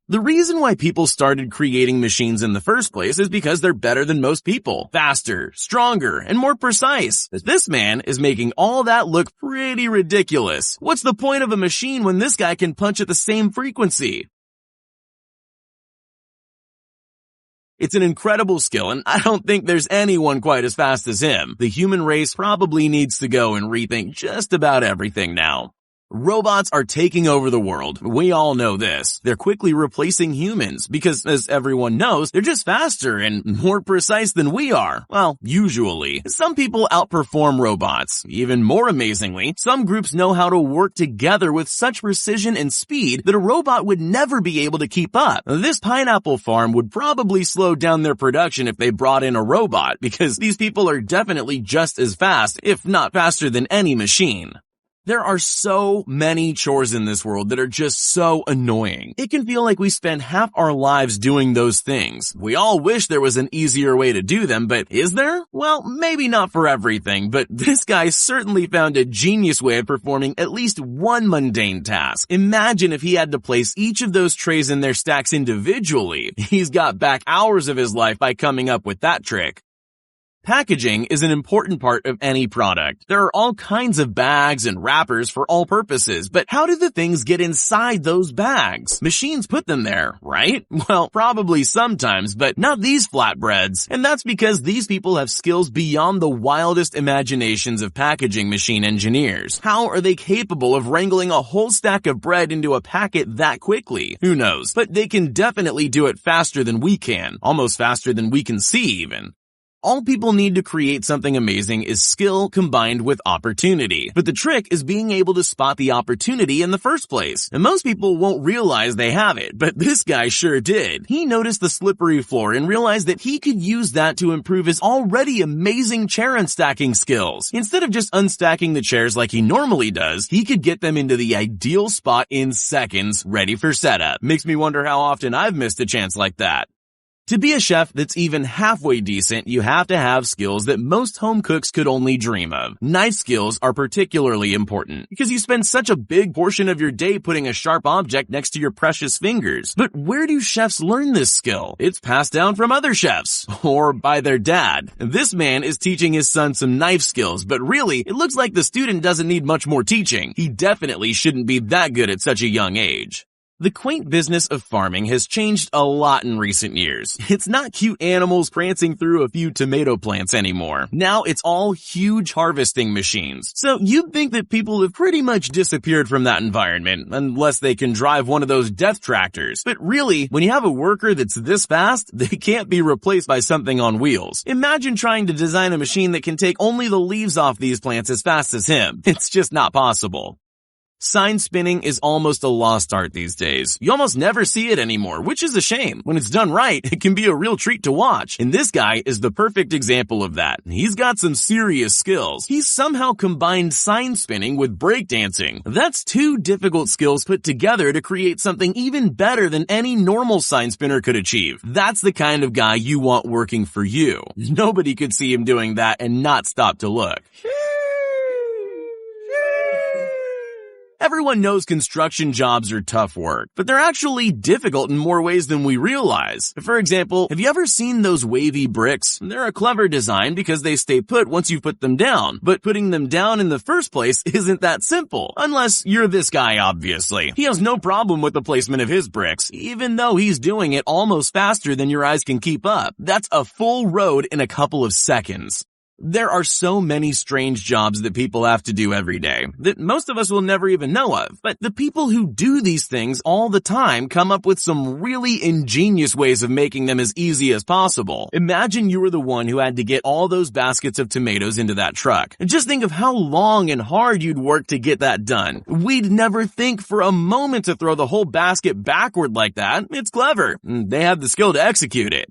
The reason why people started creating machines in the first place is because they're better than most people, faster, stronger, and more precise. But this man is making all that look pretty ridiculous. What's the point of a machine when this guy can punch at the same frequency? It's an incredible skill, and I don't think there's anyone quite as fast as him. The human race probably needs to go and rethink just about everything now. Robots are taking over the world. We all know this. They're quickly replacing humans because, as everyone knows, they're just faster and more precise than we are. Well, usually. Some people outperform robots. Even more amazingly, some groups know how to work together with such precision and speed that a robot would never be able to keep up. This pineapple farm would probably slow down their production if they brought in a robot, because these people are definitely just as fast, if not faster than any machine. There are so many chores in this world that are just so annoying. It can feel like we spend half our lives doing those things. We all wish there was an easier way to do them, but is there? Well, maybe not for everything, but this guy certainly found a genius way of performing at least one mundane task. Imagine if he had to place each of those trays in their stacks individually. He's got back hours of his life by coming up with that trick. Packaging is an important part of any product. There are all kinds of bags and wrappers for all purposes, but how do the things get inside those bags? Machines put them there, right? Well, probably sometimes, but not these flatbreads. And that's because these people have skills beyond the wildest imaginations of packaging machine engineers. How are they capable of wrangling a whole stack of bread into a packet that quickly? Who knows? But they can definitely do it faster than we can, almost faster than we can see even. All people need to create something amazing is skill combined with opportunity. But the trick is being able to spot the opportunity in the first place. And most people won't realize they have it, but this guy sure did. He noticed the slippery floor and realized that he could use that to improve his already amazing chair unstacking skills. Instead of just unstacking the chairs like he normally does, he could get them into the ideal spot in seconds, ready for setup. Makes me wonder how often I've missed a chance like that. To be a chef that's even halfway decent, you have to have skills that most home cooks could only dream of. Knife skills are particularly important because you spend such a big portion of your day putting a sharp object next to your precious fingers. But where do chefs learn this skill? It's passed down from other chefs or by their dad. This man is teaching his son some knife skills, but really, it looks like the student doesn't need much more teaching. He definitely shouldn't be that good at such a young age. The quaint business of farming has changed a lot in recent years. It's not cute animals prancing through a few tomato plants anymore. Now it's all huge harvesting machines. So you'd think that people have pretty much disappeared from that environment, unless they can drive one of those death tractors. But really, when you have a worker that's this fast, they can't be replaced by something on wheels. Imagine trying to design a machine that can take only the leaves off these plants as fast as him. It's just not possible. Sign spinning is almost a lost art these days. You almost never see it anymore, which is a shame. When it's done right, it can be a real treat to watch. And this guy is the perfect example of that. He's got some serious skills. He's somehow combined sign spinning with breakdancing. That's two difficult skills put together to create something even better than any normal sign spinner could achieve. That's the kind of guy you want working for you. Nobody could see him doing that and not stop to look. Everyone knows construction jobs are tough work, but they're actually difficult in more ways than we realize. For example, have you ever seen those wavy bricks? They're a clever design because they stay put once you put them down, but putting them down in the first place isn't that simple. Unless you're this guy, obviously. He has no problem with the placement of his bricks, even though he's doing it almost faster than your eyes can keep up. That's a full road in a couple of seconds. There are so many strange jobs that people have to do every day that most of us will never even know of. But the people who do these things all the time come up with some really ingenious ways of making them as easy as possible. Imagine you were the one who had to get all those baskets of tomatoes into that truck. Just think of how long and hard you'd work to get that done. We'd never think for a moment to throw the whole basket backward like that. It's clever. They have the skill to execute it.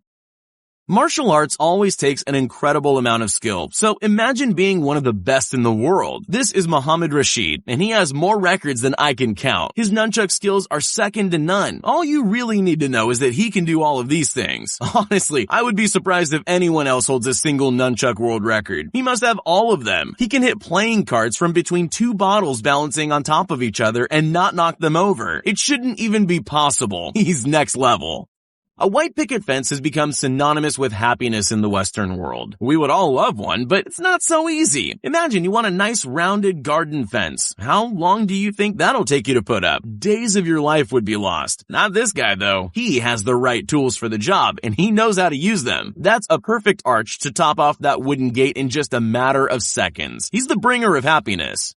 Martial arts always takes an incredible amount of skill, so imagine being one of the best in the world. This is Muhammad Rashid, and he has more records than I can count. His nunchuck skills are second to none. All you really need to know is that he can do all of these things. Honestly, I would be surprised if anyone else holds a single nunchuck world record. He must have all of them. He can hit playing cards from between two bottles balancing on top of each other and not knock them over. It shouldn't even be possible. He's next level. A white picket fence has become synonymous with happiness in the Western world. We would all love one, but it's not so easy. Imagine you want a nice rounded garden fence. How long do you think that'll take you to put up? Days of your life would be lost. Not this guy though. He has the right tools for the job, and he knows how to use them. That's a perfect arch to top off that wooden gate in just a matter of seconds. He's the bringer of happiness.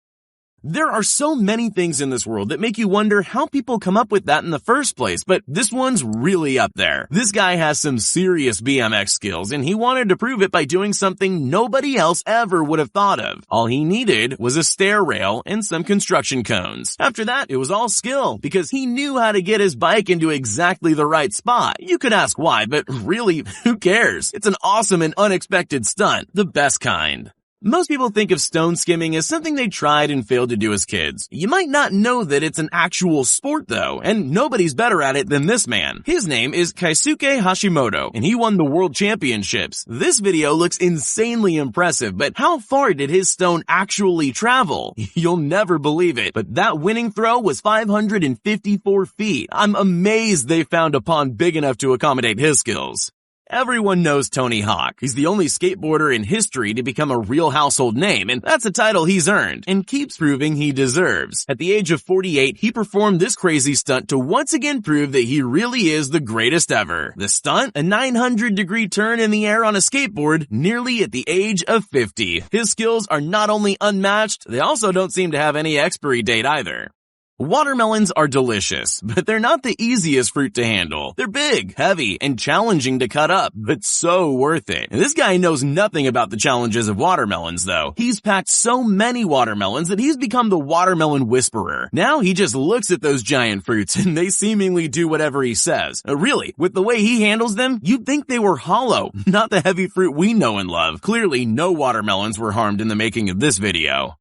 There are so many things in this world that make you wonder how people come up with that in the first place, but this one's really up there. This guy has some serious BMX skills, and he wanted to prove it by doing something nobody else ever would have thought of. All he needed was a stair rail and some construction cones. After that, it was all skill, because he knew how to get his bike into exactly the right spot. You could ask why, but really, who cares? It's an awesome and unexpected stunt, the best kind. Most people think of stone skimming as something they tried and failed to do as kids. You might not know that it's an actual sport though, and nobody's better at it than this man. His name is Keisuke Hashimoto, and he won the world championships. This video looks insanely impressive, but how far did his stone actually travel? You'll never believe it, but that winning throw was 554 feet. I'm amazed they found a pond big enough to accommodate his skills. Everyone knows Tony Hawk. He's the only skateboarder in history to become a real household name, and that's a title he's earned and keeps proving he deserves. At the age of 48, he performed this crazy stunt to once again prove that he really is the greatest ever. The stunt? A 900-degree turn in the air on a skateboard nearly at the age of 50. His skills are not only unmatched, they also don't seem to have any expiry date either. Watermelons are delicious, but they're not the easiest fruit to handle. They're big, heavy, and challenging to cut up, but so worth it. And this guy knows nothing about the challenges of watermelons though. He's packed so many watermelons that he's become the watermelon whisperer. Now he just looks at those giant fruits and they seemingly do whatever he says. Really, with the way he handles them, you'd think they were hollow, not the heavy fruit we know and love. Clearly, no watermelons were harmed in the making of this video.